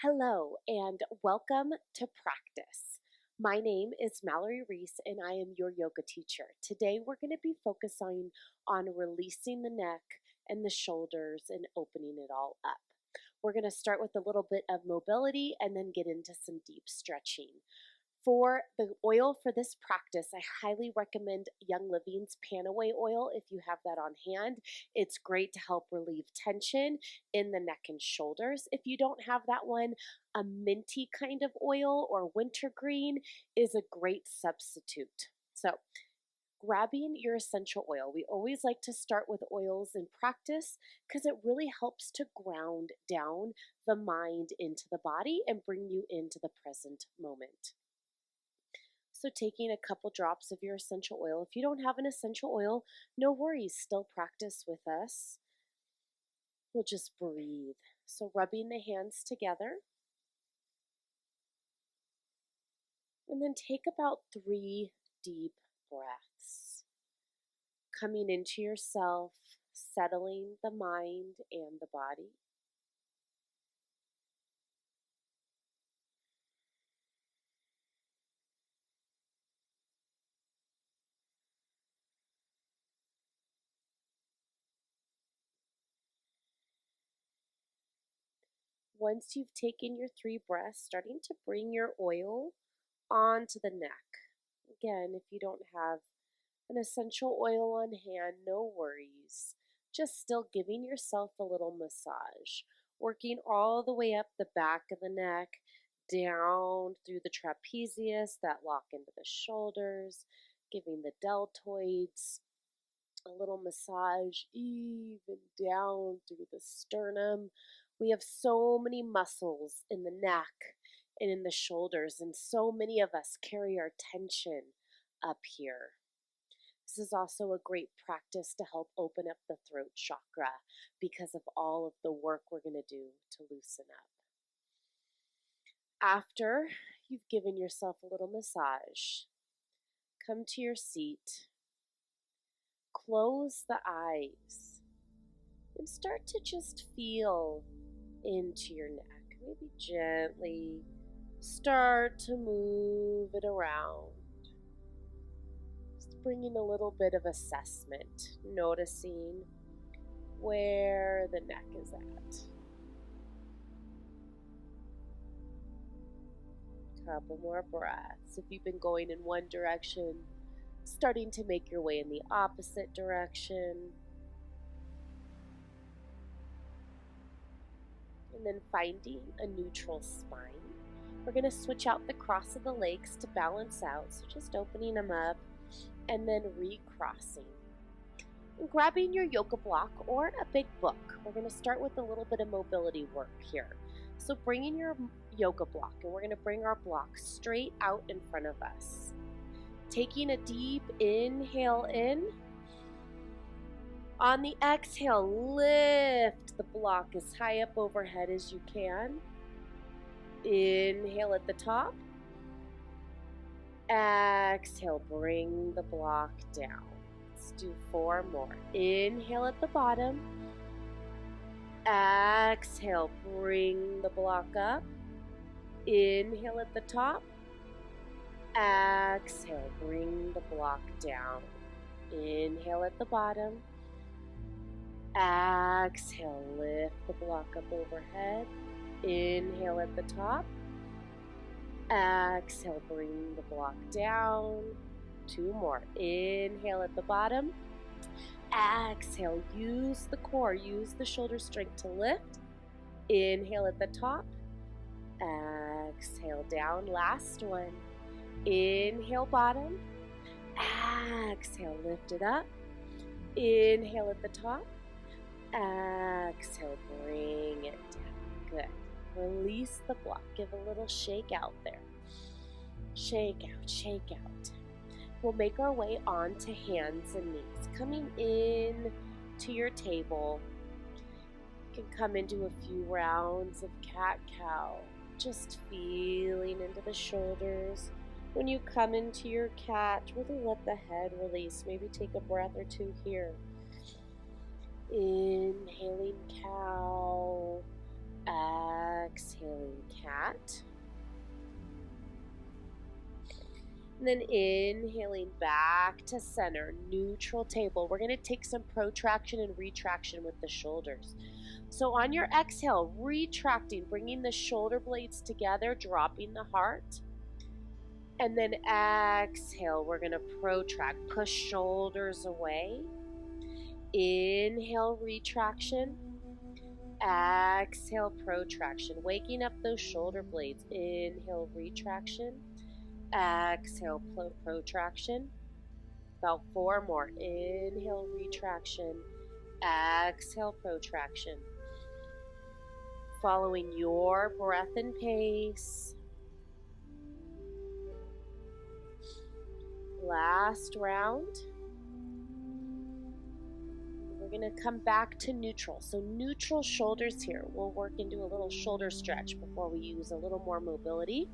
Hello and welcome to practice. My name is Mallory Reese and I am your yoga teacher. Today we're going to be focusing on releasing the neck and the shoulders and opening it all up. We're going to start with a little bit of mobility and then get into some deep stretching. For the oil for this practice, I highly recommend Young Living's Panaway oil if you have that on hand. It's great to help relieve tension in the neck and shoulders. If you don't have that one, a minty kind of oil or wintergreen is a great substitute. So, grabbing your essential oil. We always like to start with oils in practice because it really helps to ground down the mind into the body and bring you into the present moment. So, taking a couple drops of your essential oil. If you don't have an essential oil, no worries, still practice with us. We'll just breathe. So, rubbing the hands together. And then take about 3 deep breaths. Coming into yourself, settling the mind and the body. Once you've taken your 3 breaths, starting to bring your oil onto the neck. Again, if you don't have an essential oil on hand, no worries. Just still giving yourself a little massage, working all the way up the back of the neck, down through the trapezius that lock into the shoulders, giving the deltoids a little massage, even down through the sternum. We have so many muscles in the neck and in the shoulders, and so many of us carry our tension up here. This is also a great practice to help open up the throat chakra because of all of the work we're going to do to loosen up. After you've given yourself a little massage, come to your seat, close the eyes, and start to just feel into your neck. Maybe gently start to move it around. Just bringing a little bit of assessment, noticing where the neck is at. Couple more breaths. If you've been going in one direction, starting to make your way in the opposite direction. And then finding a neutral spine. We're going to switch out the cross of the legs to balance out. So just opening them up and then recrossing. And grabbing your yoga block or a big book. We're going to start with a little bit of mobility work here. So bringing your yoga block, and we're going to bring our block straight out in front of us. Taking a deep inhale in. On the exhale, lift the block as high up overhead as you can. Inhale at the top. Exhale, bring the block down. Let's do 4 more. Inhale at the bottom. Exhale, bring the block up. Inhale at the top. Exhale, bring the block down. Inhale at the bottom. Exhale, lift the block up overhead. Inhale at the top. Exhale, bring the block down. 2 more. Inhale at the bottom. Exhale, use the core, use the shoulder strength to lift. Inhale at the top. Exhale down. Last one. Inhale bottom. Exhale, lift it up. Inhale at the top. Exhale, bring it down. Good. Release the block. Give a little shake out there. Shake out, shake out. We'll make our way onto hands and knees. Coming in to your table. You can come into a few rounds of cat-cow. Just feeling into the shoulders. When you come into your cat, really let the head release. Maybe take a breath or 2 here. Inhaling cow. Exhaling And then inhaling back to center, neutral table. We're going to take some protraction and retraction with the shoulders. So on your exhale, retracting, bringing the shoulder blades together, dropping the heart. And then exhale, we're going to protract, push shoulders away. Inhale, retraction. Exhale, protraction, waking up those shoulder blades. Inhale, retraction. Exhale, protraction. About 4 more. Inhale, retraction. Exhale, protraction. Following your breath and pace. Last round. We're going to come back to neutral. So neutral shoulders here. We'll work into a little shoulder stretch before we use a little more mobility.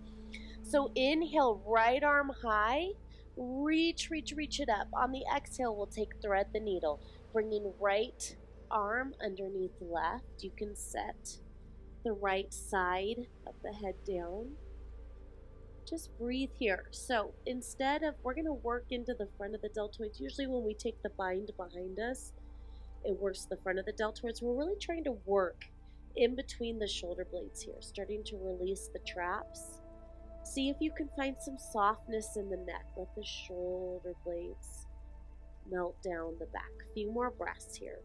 So inhale, right arm high. Reach it up. On the exhale, we'll take thread the needle. Bringing right arm underneath left. You can set the right side of the head down. Just breathe here. So instead of, we're going to work into the front of the deltoids. Usually when we take the bind behind us, it works the front of the deltoids. We're really trying to work in between the shoulder blades here, starting to release the traps. See if you can find some softness in the neck. Let the shoulder blades melt down the back. A few more breaths here.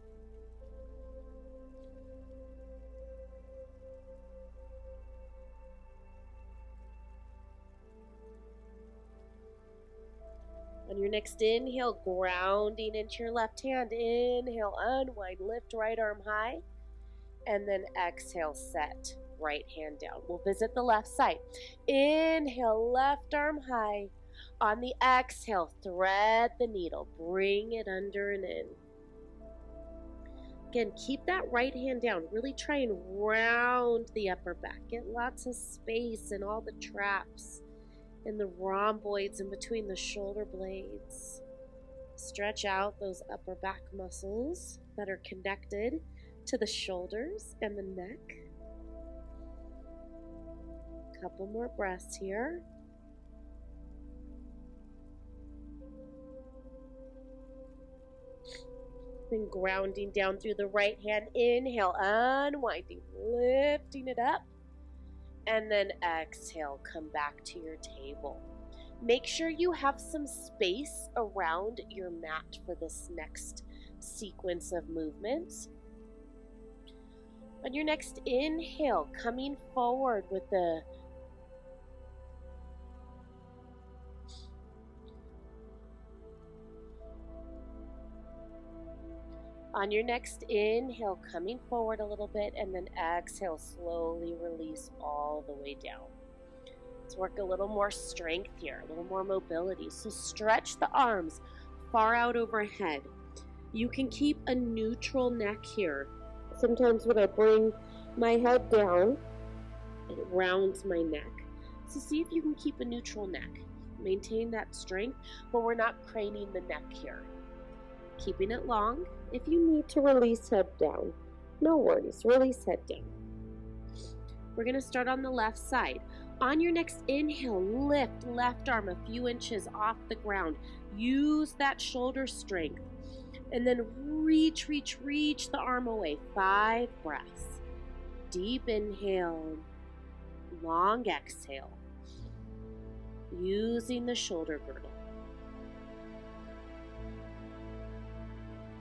On your next inhale, grounding into your left hand. Inhale, unwind, lift right arm high. And then exhale, set right hand down. We'll visit the left side. Inhale, left arm high. On the exhale, thread the needle. Bring it under and in. Again, keep that right hand down. Really try and round the upper back. Get lots of space in all the traps and the rhomboids in between the shoulder blades. Stretch out those upper back muscles that are connected to the shoulders and the neck. Couple more breaths here. Then grounding down through the right hand. Inhale, unwinding, lifting it up. And then exhale, come back to your table. Make sure you have some space around your mat for this next sequence of movements. On your next inhale, coming forward with the On your next inhale, coming forward a little bit, and then exhale, slowly release all the way down. Let's work a little more strength here, a little more mobility. So stretch the arms far out overhead. You can keep a neutral neck here. Sometimes when I bring my head down, it rounds my neck. So see if you can keep a neutral neck. Maintain that strength, but we're not craning the neck here. Keeping it long. If you need to release head down, no worries, release head down. We're going to start on the left side. On your next inhale, lift left arm a few inches off the ground. Use that shoulder strength. And then reach the arm away. 5 breaths. Deep inhale, long exhale. Using the shoulder girdle.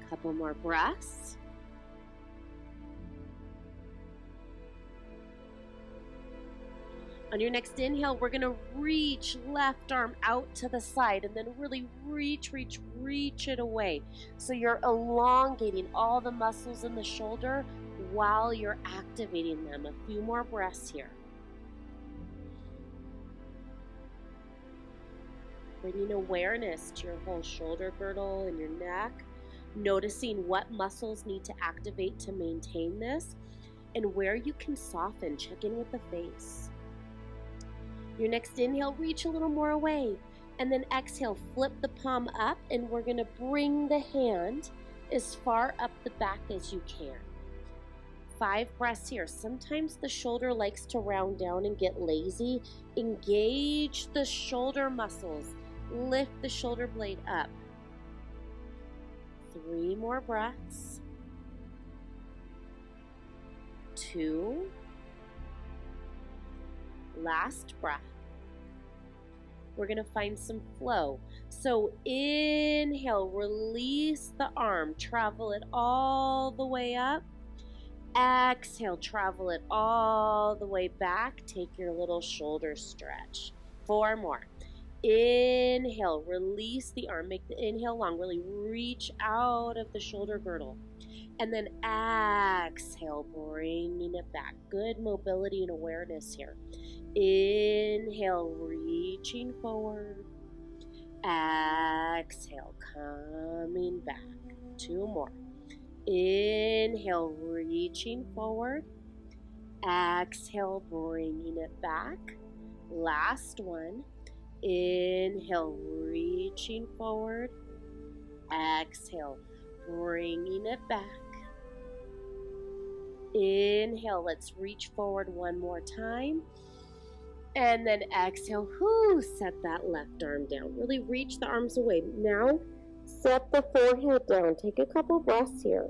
Couple more breaths. On your next inhale, we're going to reach left arm out to the side and then really reach it away. So you're elongating all the muscles in the shoulder while you're activating them. A few more breaths here. Bringing awareness to your whole shoulder girdle and your neck. Noticing what muscles need to activate to maintain this and where you can soften. Check in with the face. Your next inhale, reach a little more away. And then exhale, flip the palm up, and we're going to bring the hand as far up the back as you can. 5 breaths here. Sometimes the shoulder likes to round down and get lazy. Engage the shoulder muscles Lift the shoulder blade up. 3 more breaths. 2. Last breath. We're going to find some flow. So inhale, release the arm, travel it all the way up. Exhale, travel it all the way back. Take your little shoulder stretch. 4 more. Inhale, release the arm, make the inhale long, really reach out of the shoulder girdle. And then exhale, bringing it back. Good mobility and awareness here. Inhale, reaching forward. Exhale, coming back. 2 more. Inhale, reaching forward. Exhale, bringing it back. Last one. Inhale, reaching forward. Exhale, bringing it back. Inhale, let's reach forward one more time. And then exhale, set that left arm down. Really reach the arms away. Now, set the forehead down. Take a couple breaths here.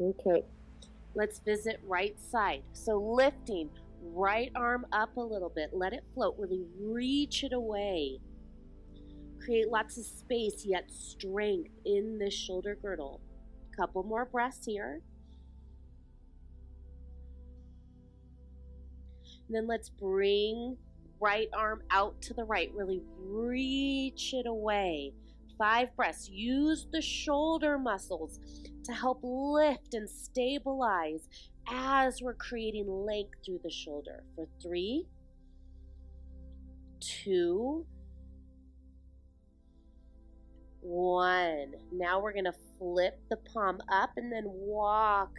Okay, let's visit right side. So lifting, right arm up a little bit. Let it float. Really reach it away. Create lots of space, yet strength in the shoulder girdle. Couple more breaths here. And then let's bring right arm out to the right. Really reach it away. 5 breaths. Use the shoulder muscles to help lift and stabilize as we're creating length through the shoulder. For 3, 2, 1. Now we're going to flip the palm up and then walk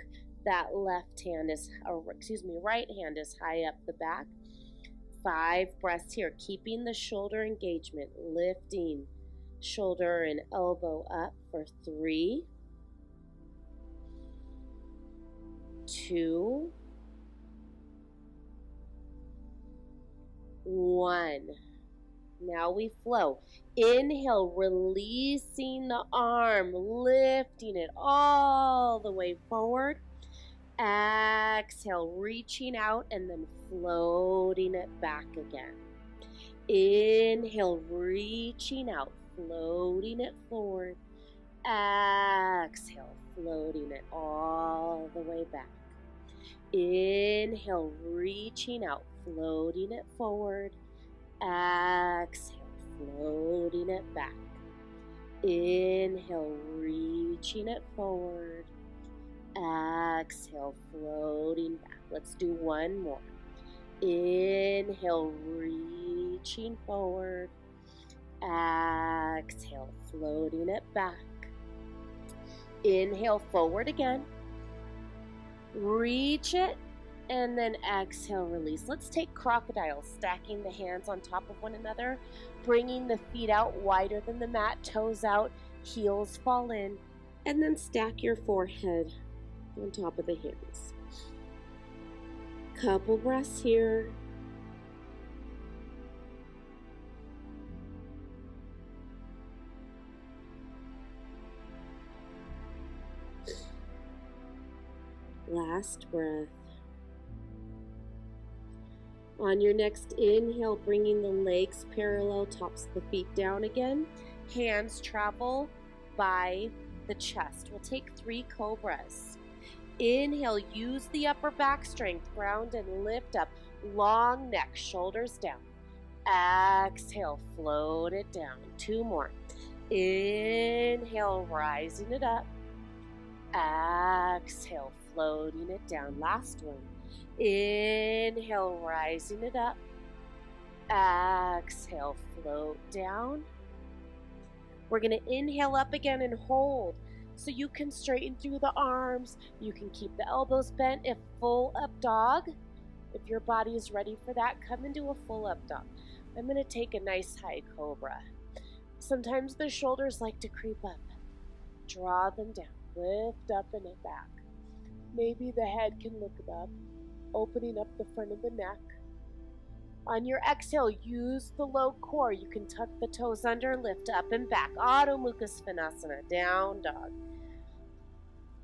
that right hand is high up the back. 5 breaths here, keeping the shoulder engagement, lifting shoulder and elbow up for 3, 2, 1. Now we flow. Inhale, releasing the arm, lifting it all the way forward. Exhale, reaching out and then floating it back again. Inhale, reaching out, floating it forward. Exhale, floating it all the way back. Inhale, reaching out, floating it forward. Exhale, floating it back. Inhale, reaching it forward. Exhale, floating back. Let's do one more. Inhale, reaching forward. Exhale, floating it back. Inhale, forward again. Reach it. And then exhale, release. Let's take crocodile, stacking the hands on top of one another, bringing the feet out wider than the mat, toes out, heels fall in, and then stack your forehead on top of the hands. Couple breaths here. Last breath. On your next inhale, bringing the legs parallel, tops of the feet down again. Hands travel by the chest. We'll take 3 cobras. Inhale, use the upper back strength, ground and lift up. Long neck, shoulders down. Exhale, float it down. 2 more. Inhale, rising it up. Exhale, floating it down. Last one. Inhale, rising it up. Exhale, float down. We're going to inhale up again and hold. So you can straighten through the arms. You can keep the elbows bent. If full up dog, if your body is ready for that, come into a full up dog. I'm going to take a nice high cobra. Sometimes the shoulders like to creep up. Draw them down. Lift up and back. Maybe the head can look up, opening up the front of the neck. On your exhale, use the low core. You can tuck the toes under, lift up and back. Adho Mukha Svanasana, down dog.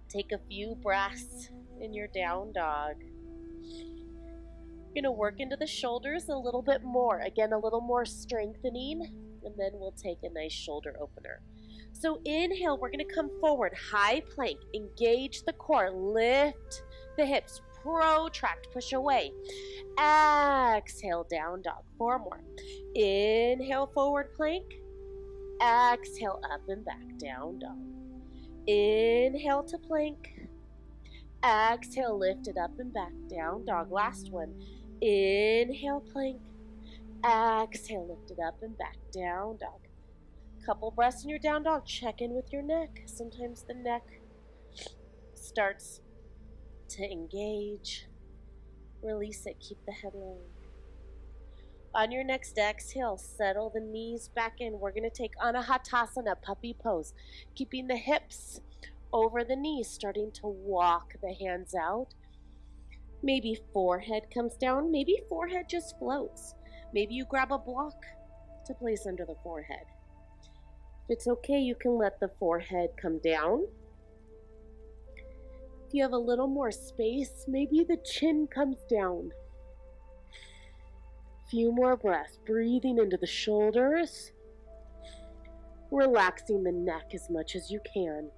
Take a few breaths in your down dog. You're going to work into the shoulders a little bit more. Again, a little more strengthening, and then we'll take a nice shoulder opener. So inhale, we're going to come forward, high plank, engage the core, lift the hips, protract, push away. Exhale, down dog, 4 more. Inhale, forward plank. Exhale, up and back, down dog. Inhale to plank. Exhale, lift it up and back, down dog. Last one. Inhale, plank. Exhale, lift it up and back, down dog. Couple breaths in your down dog. Check in with your neck. Sometimes the neck starts to engage. Release it. Keep the head low. On your next exhale, settle the knees back in. We're going to take Anahatasana, puppy pose. Keeping the hips over the knees, starting to walk the hands out. Maybe forehead comes down. Maybe forehead just floats. Maybe you grab a block to place under the forehead. If it's okay, you can let the forehead come down. If you have a little more space, maybe the chin comes down. Few more breaths, breathing into the shoulders, relaxing the neck as much as you can.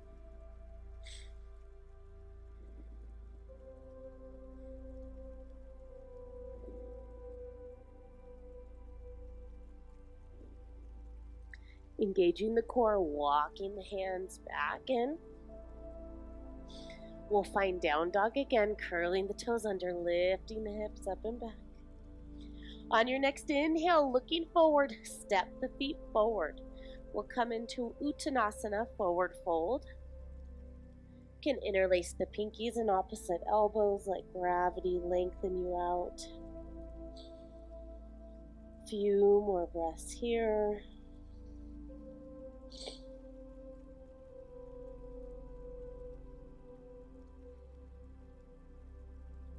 Engaging the core, walking the hands back in. We'll find down dog again, curling the toes under, lifting the hips up and back. On your next inhale, looking forward, step the feet forward. We'll come into Uttanasana, forward fold. You can interlace the pinkies and opposite elbows, like gravity, lengthen you out. Few more breaths here.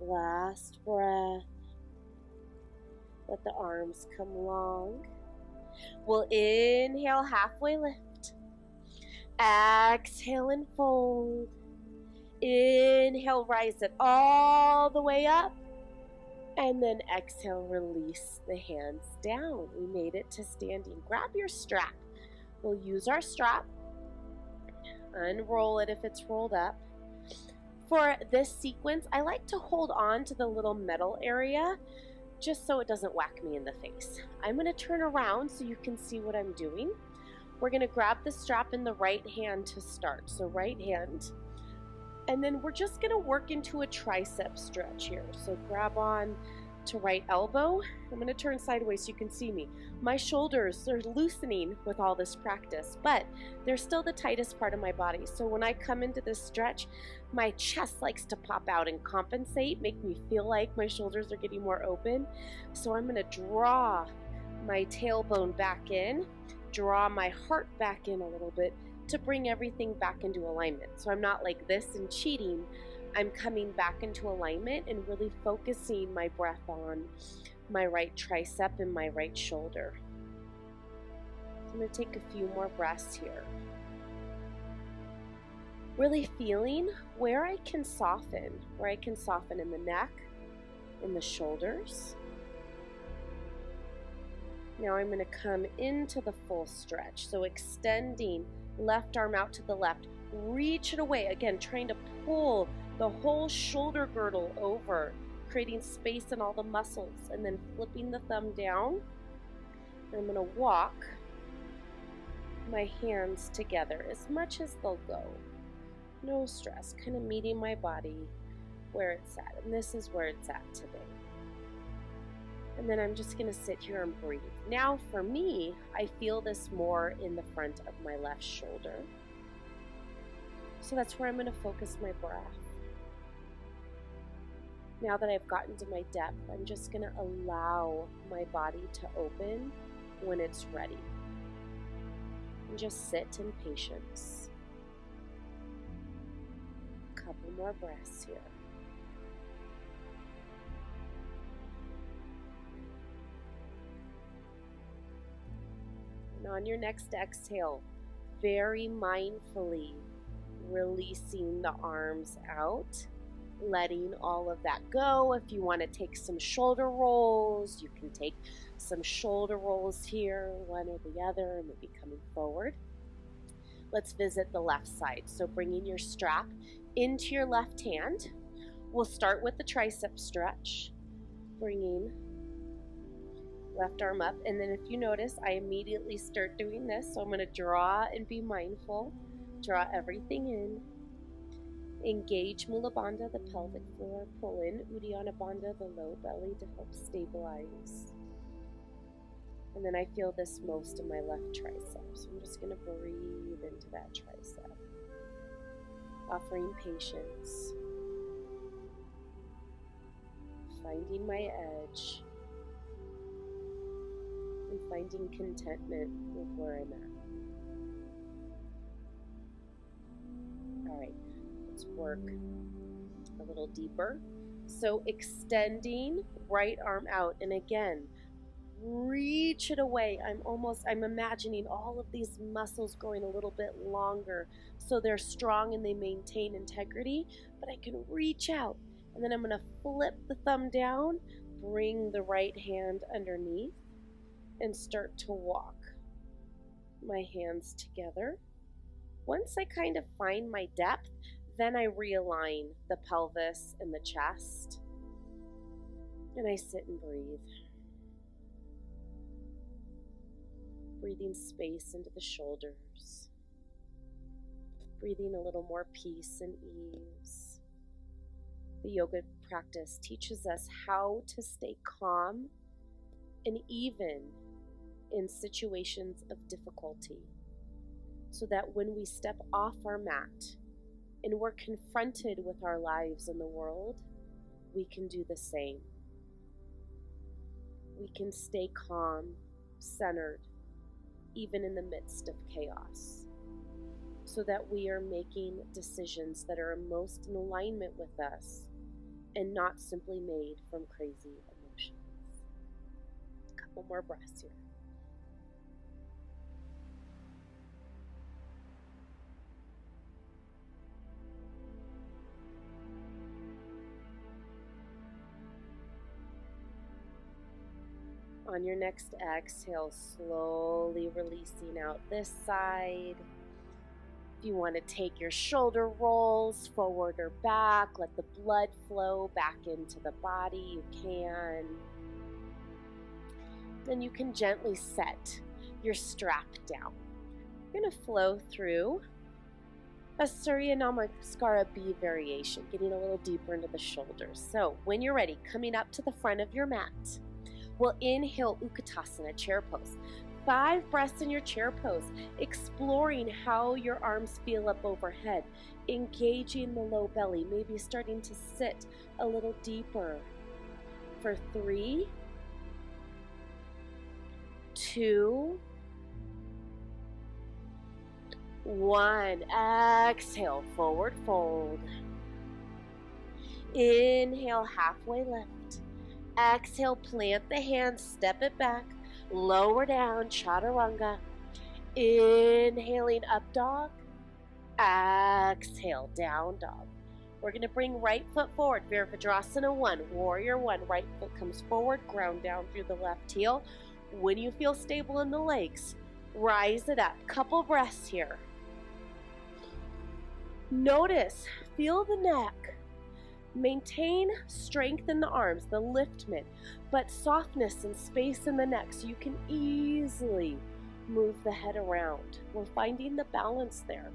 Last breath. Let the arms come long. We'll inhale, halfway lift. Exhale and fold. Inhale, rise it all the way up. And then exhale, release the hands down. We made it to standing. Grab your strap. We'll use our strap. Unroll it if it's rolled up. For this sequence, I like to hold on to the little metal area just so it doesn't whack me in the face. I'm going to turn around so you can see what I'm doing. We're going to grab the strap in the right hand to start. So right hand. And then we're just going to work into a tricep stretch here. So grab on to right elbow. I'm going to turn sideways so you can see me. My shoulders are loosening with all this practice, but they're still the tightest part of my body. So when I come into this stretch, my chest likes to pop out and compensate, make me feel like my shoulders are getting more open. So I'm going to draw my tailbone back in, draw my heart back in a little bit to bring everything back into alignment. So I'm not like this and cheating. I'm coming back into alignment and really focusing my breath on my right tricep and my right shoulder. I'm going to take a few more breaths here. Really feeling where I can soften in the neck, in the shoulders. Now I'm going to come into the full stretch. So extending left arm out to the left, reach it away. Again, trying to pull the whole shoulder girdle over, creating space in all the muscles, and then flipping the thumb down. And I'm going to walk my hands together as much as they'll go. No stress, kind of meeting my body where it's at. And this is where it's at today. And then I'm just going to sit here and breathe. Now for me, I feel this more in the front of my left shoulder. So that's where I'm going to focus my breath. Now that I've gotten to my depth, I'm just going to allow my body to open when it's ready. And just sit in patience. Couple more breaths here. And on your next exhale, very mindfully releasing the arms out, letting all of that go. If you want to take some shoulder rolls, you can take some shoulder rolls here, one or the other, maybe coming forward. Let's visit the left side. So bringing your strap into your left hand. We'll start with the tricep stretch, bringing left arm up, and then if you notice, I immediately start doing this, so I'm going to draw and be mindful. Draw everything in. Engage Mula Bandha, the pelvic floor. Pull in Uddiyana Bandha, the low belly, to help stabilize. And then I feel this most in my left tricep, so I'm just going to breathe into that tricep. Offering patience. Finding my edge. And finding contentment with where I'm at. All right, let's work a little deeper. So extending right arm out, and again, reach it away. I'm imagining all of these muscles growing a little bit longer so they're strong and they maintain integrity, but I can reach out. And then I'm going to flip the thumb down, bring the right hand underneath, and start to walk my hands together. Once I kind of find my depth, then I realign the pelvis and the chest, and I sit and breathe. Breathing space into the shoulders. Breathing a little more peace and ease. The yoga practice teaches us how to stay calm and even in situations of difficulty, so that when we step off our mat and we're confronted with our lives in the world, we can do the same. We can stay calm, centered, even in the midst of chaos, so that we are making decisions that are most in alignment with us and not simply made from crazy emotions. A couple more breaths here. On your next exhale, slowly releasing out this side. If you want to take your shoulder rolls forward or back, let the blood flow back into the body, you can. Then you can gently set your strap down. You're going to flow through a Surya Namaskara B variation, getting a little deeper into the shoulders. So when you're ready, coming up to the front of your mat, we'll inhale Utkatasana, chair pose. 5 breaths in your chair pose, exploring how your arms feel up overhead, engaging the low belly, maybe starting to sit a little deeper. For 3, 2, 1. Exhale, forward fold. Inhale, halfway lift. Exhale, plant the hands, step it back, lower down, chaturanga. Inhaling, up dog. Exhale, down dog. We're going to bring right foot forward, Virabhadrasana 1, warrior 1. Right foot comes forward, ground down through the left heel. When you feel stable in the legs, rise it up. Couple breaths here. Notice, feel the neck. Maintain strength in the arms, the liftment, but softness and space in the neck so you can easily move the head around. We're finding the balance there.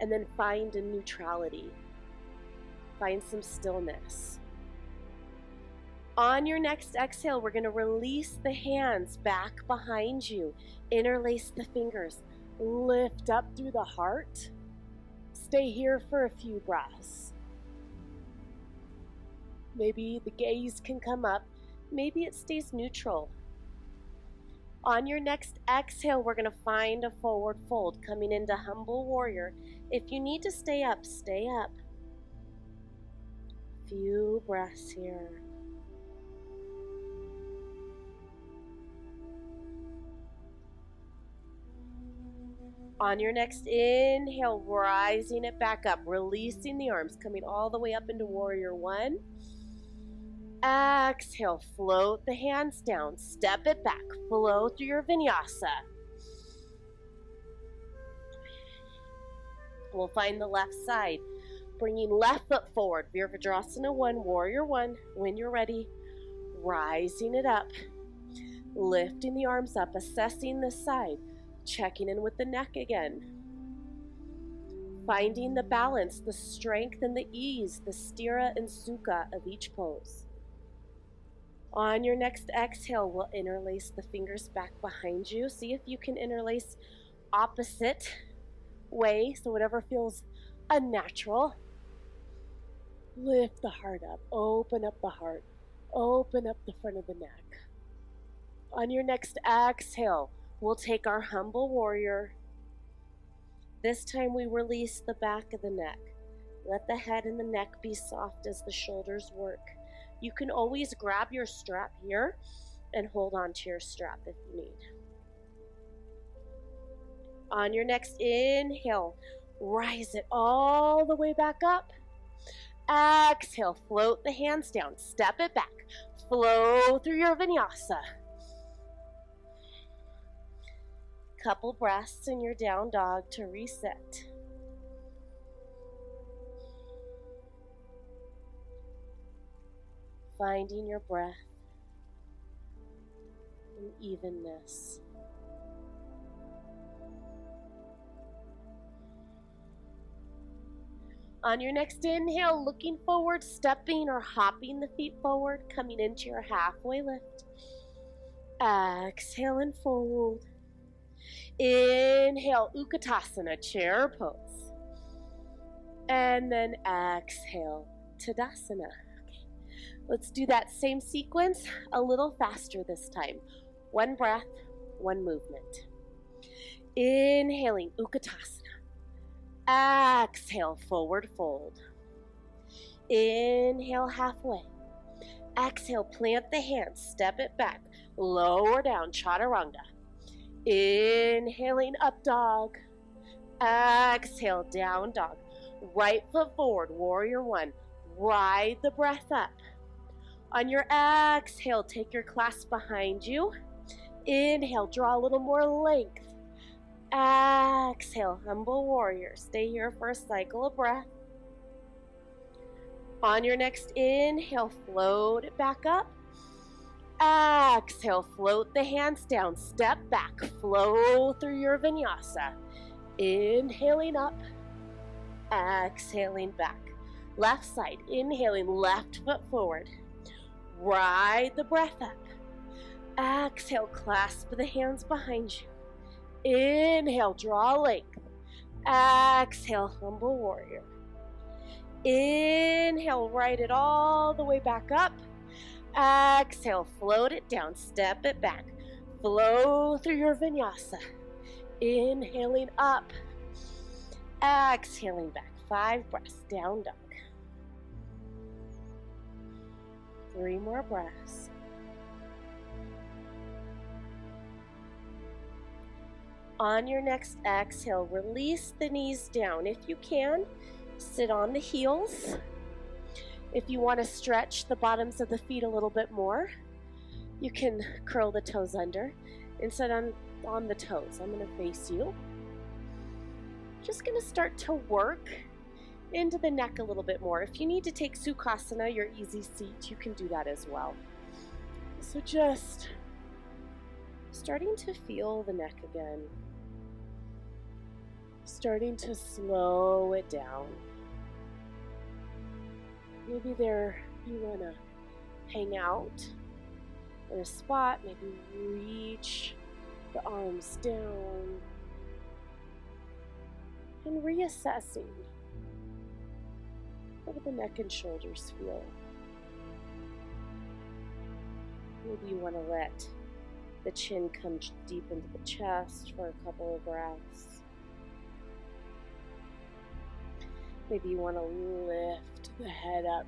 And then find a neutrality. Find some stillness. On your next exhale, we're going to release the hands back behind you. Interlace the fingers. Lift up through the heart. Stay here for a few breaths. Maybe the gaze can come up. Maybe it stays neutral. On your next exhale, we're going to find a forward fold, coming into humble warrior. If you need to stay up, stay up. Few breaths here. On your next inhale, rising it back up, releasing the arms, coming all the way up into warrior one. Exhale, float the hands down, step it back, flow through your vinyasa. We'll find the left side, bringing left foot forward, Virabhadrasana 1, warrior 1. When you're ready, rising it up, lifting the arms up, assessing the side, checking in with the neck again. Finding the balance, the strength and the ease, the sthira and sukha of each pose. On your next exhale, we'll interlace the fingers back behind you. See if you can interlace opposite way, so whatever feels unnatural. Lift the heart up, open up the heart, open up the front of the neck. On your next exhale, we'll take our humble warrior. This time we release the back of the neck. Let the head and the neck be soft as the shoulders work. You can always grab your strap here and hold on to your strap if you need. On your next inhale, rise it all the way back up. Exhale, float the hands down, step it back, flow through your vinyasa. Couple breaths in your down dog to reset. Finding your breath and evenness. On your next inhale, looking forward, stepping or hopping the feet forward, coming into your halfway lift. Exhale and fold. Inhale, Utkatasana, chair pose. And then exhale, Tadasana. Okay. Let's do that same sequence a little faster this time. One breath, one movement. Inhaling, Utkatasana. Exhale, forward fold. Inhale, halfway. Exhale, plant the hands, step it back, lower down, Chaturanga. Inhaling, up dog. Exhale, down dog. Right foot forward, warrior one. Ride the breath up. On your exhale, take your clasp behind you. Inhale, draw a little more length. Exhale, humble warrior. Stay here for a cycle of breath. On your next inhale, float it back up. Exhale, float the hands down, step back, flow through your vinyasa. Inhaling up, exhaling back. Left side, inhaling, left foot forward. Ride the breath up. Exhale, clasp the hands behind you. Inhale, draw length. Exhale, humble warrior. Inhale, ride it all the way back up. Exhale, float it down, step it back. Flow through your vinyasa. Inhaling up. Exhaling back. 5 breaths, down dog. 3 more breaths. On your next exhale, release the knees down. If you can, sit on the heels. If you want to stretch the bottoms of the feet a little bit more, you can curl the toes under and sit on the toes. I'm going to face you. Just going to start to work into the neck a little bit more. If you need to take Sukhasana, your easy seat, you can do that as well. So just starting to feel the neck again. Starting to slow it down. Maybe there you want to hang out in a spot, maybe reach the arms down and reassessing. How do the neck and shoulders feel? Maybe you want to let The chin comes deep into the chest for a couple of breaths. Maybe you want to lift the head up.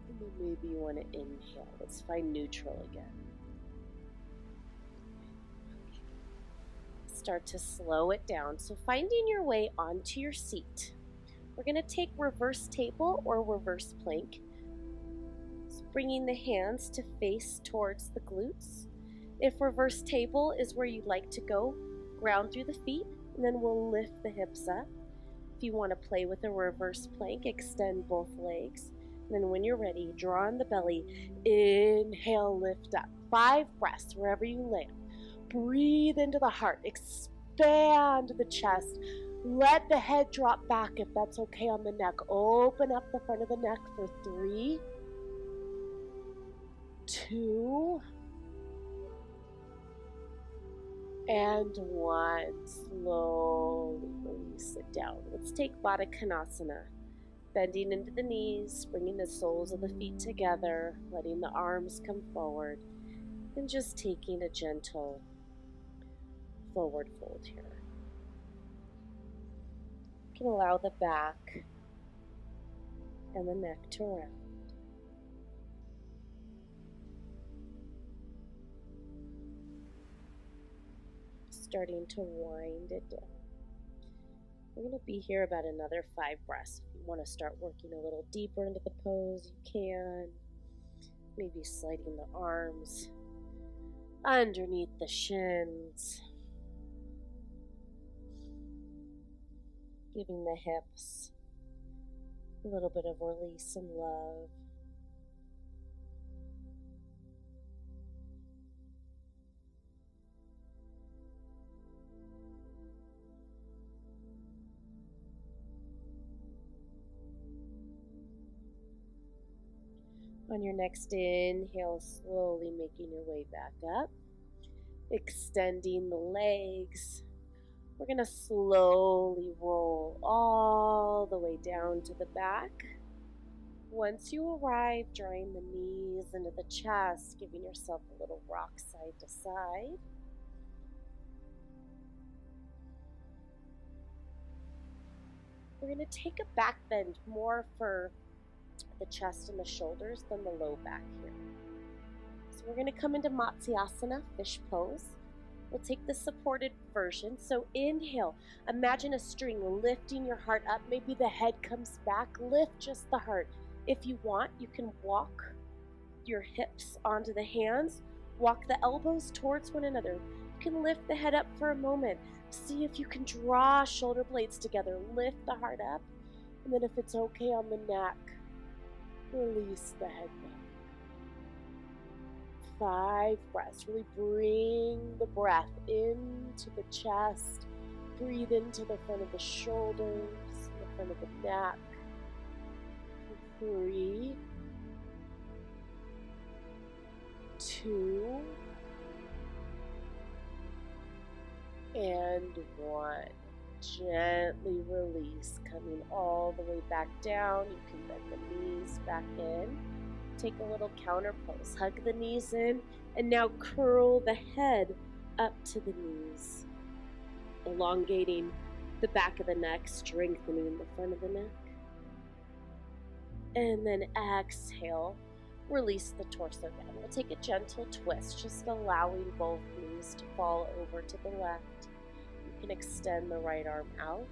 And then maybe you want to inhale. Let's find neutral again. Start to slow it down. So finding your way onto your seat. We're going to take reverse table or reverse plank. So bringing the hands to face towards the glutes. If reverse table is where you'd like to go, ground through the feet, and then we'll lift the hips up. If you want to play with a reverse plank, extend both legs. And then when you're ready, draw on the belly. Inhale, lift up. 5 breaths wherever you land. Breathe into the heart. Expand the chest. Let the head drop back if that's okay on the neck. Open up the front of the neck for 3, 2, and 1. Slowly release it down. Let's take Baddha Konasana. Bending into the knees, bringing the soles of the feet together, letting the arms come forward, and just taking a gentle forward fold here. You can allow the back and the neck to round. Starting to wind it down. We're going to be here about another 5 breaths. If you want to start working a little deeper into the pose, you can. Maybe sliding the arms underneath the shins. Giving the hips a little bit of release and love. On your next inhale, slowly making your way back up, extending the legs. We're going to slowly roll all the way down to the back. Once you arrive, drawing the knees into the chest, giving yourself a little rock side to side. We're going to take a back bend more for the chest and the shoulders than the low back here. So we're going to come into Matsyasana, fish pose. We'll take the supported version. So inhale, imagine a string lifting your heart up. Maybe the head comes back. Lift just the heart. If you want, you can walk your hips onto the hands. Walk the elbows towards one another. You can lift the head up for a moment. See if you can draw shoulder blades together. Lift the heart up. And then if it's okay on the neck, release the head back. 5 breaths. Really bring the breath into the chest. Breathe into the front of the shoulders, the front of the neck. 3, 2, and 1. Gently release, coming all the way back down. You can bend the knees back in. Take a little counter pose. Hug the knees in, and now curl the head up to the knees. Elongating the back of the neck, strengthening the front of the neck. And then exhale, release the torso down. We'll take a gentle twist, just allowing both knees to fall over to the left. You can extend the right arm out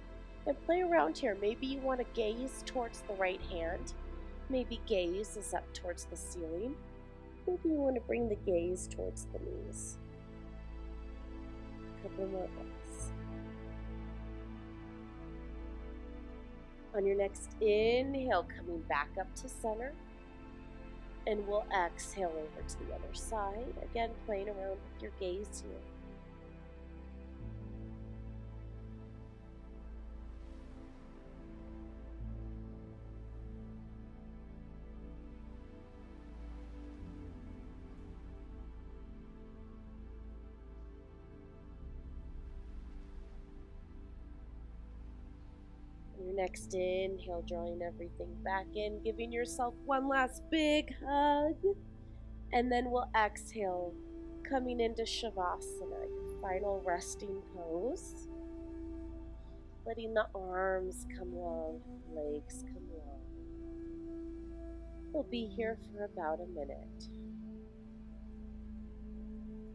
and play around here. Maybe you want to gaze towards the right hand. Maybe gaze is up towards the ceiling. Maybe you want to bring the gaze towards the knees. A couple more breaths. On your next inhale, coming back up to center. And we'll exhale over to the other side. Again, playing around with your gaze here. next inhale, drawing everything back in, giving yourself one last big hug. And then we'll exhale, coming into Shavasana, your final resting pose. Letting the arms come long, legs come long. We'll be here for about a minute.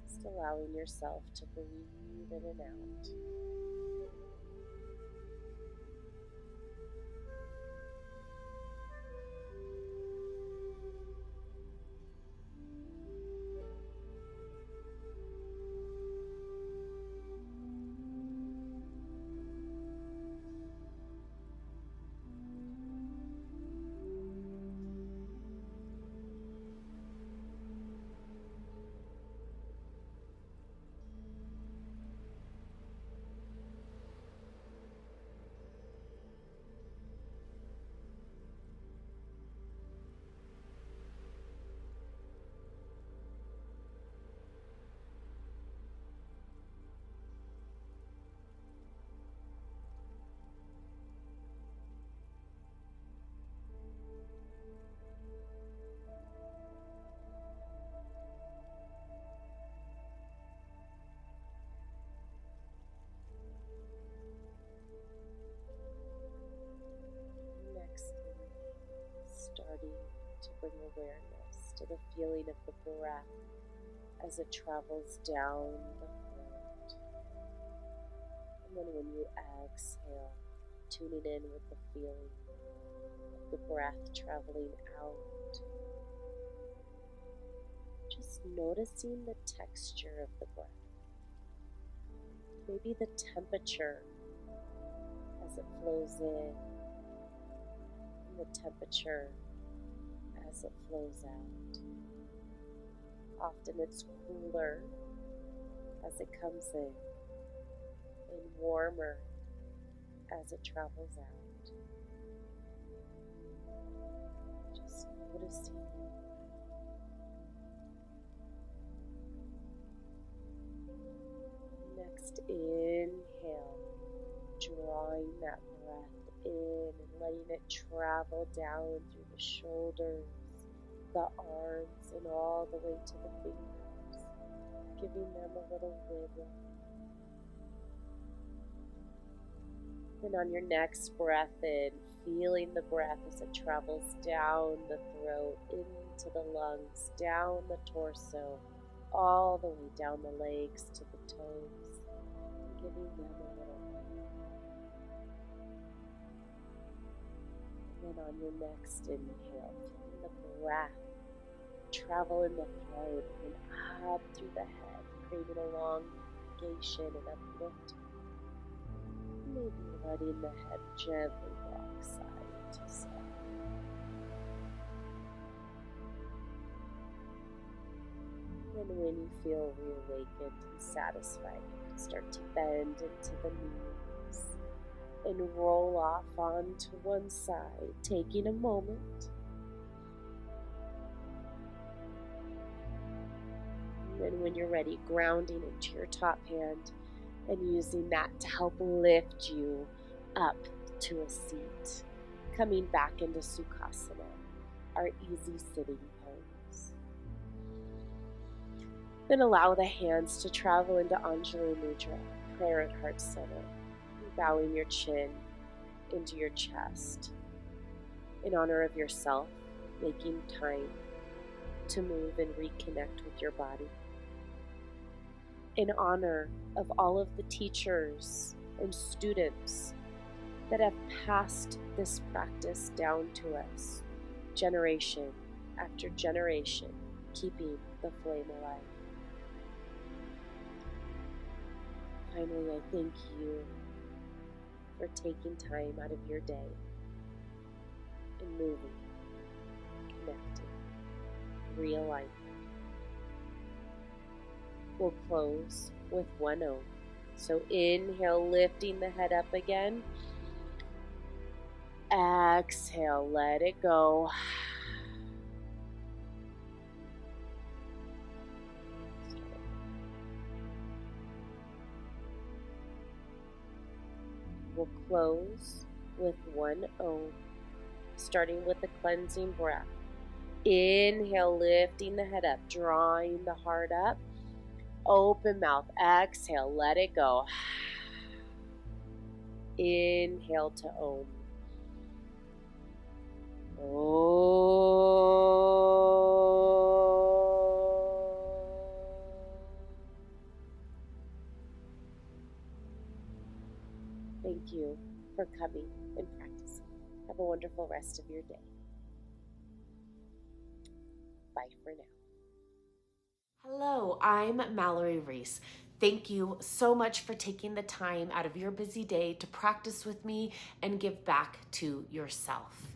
Just allowing yourself to breathe in and out. Starting to bring awareness to the feeling of the breath as it travels down the throat. And then when you exhale, tuning in with the feeling of the breath traveling out. Just noticing the texture of the breath. Maybe the temperature as it flows in. The temperature as it flows out. Often it's cooler as it comes in and warmer as it travels out. Just noticing. Next, inhale, drawing that breath in and letting it travel down through the shoulders, the arms, and all the way to the fingers, giving them a little wiggle. Then on your next breath in, feeling the breath as it travels down the throat, into the lungs, down the torso, all the way down the legs to the toes, giving them a little wiggle. And on your next inhale, feeling the breath travel in the throat and up through the head, creating elongation and uplift. Maybe letting the head gently rock side to side. And when you feel reawakened and satisfied, you can start to bend into the knees and roll off onto one side, taking a moment. And then when you're ready, grounding into your top hand and using that to help lift you up to a seat. Coming back into Sukhasana, our easy sitting pose. Then allow the hands to travel into Anjali Mudra, prayer at heart center. Bowing your chin into your chest in honor of yourself, making time to move and reconnect with your body. In honor of all of the teachers and students that have passed this practice down to us, generation after generation, keeping the flame alive. Finally, I thank you for taking time out of your day and moving, connecting, realigning. We'll close with one Om. So inhale, lifting the head up again. Exhale, let it go. We'll close with one O, starting with the cleansing breath. Inhale, lifting the head up, drawing the heart up. Open mouth, exhale, let it go. Inhale to Om. Thank you for coming and practicing. Have a wonderful rest of your day. Bye for now. Hello, I'm Mallory Reese. Thank you so much for taking the time out of your busy day to practice with me and give back to yourself.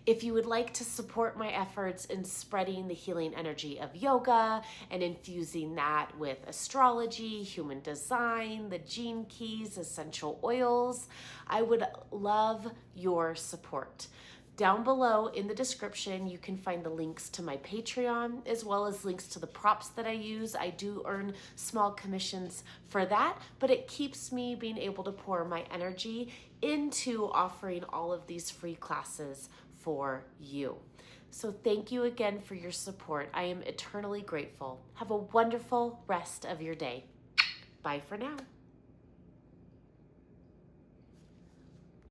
If you would like to support my efforts in spreading the healing energy of yoga and infusing that with astrology, human design, the gene keys, essential oils, I would love your support. Down below in the description, you can find the links to my Patreon, as well as links to the props that I use. I do earn small commissions for that, but it keeps me being able to pour my energy into offering all of these free classes for you. So thank you again for your support. I am eternally grateful. Have a wonderful rest of your day. Bye for now.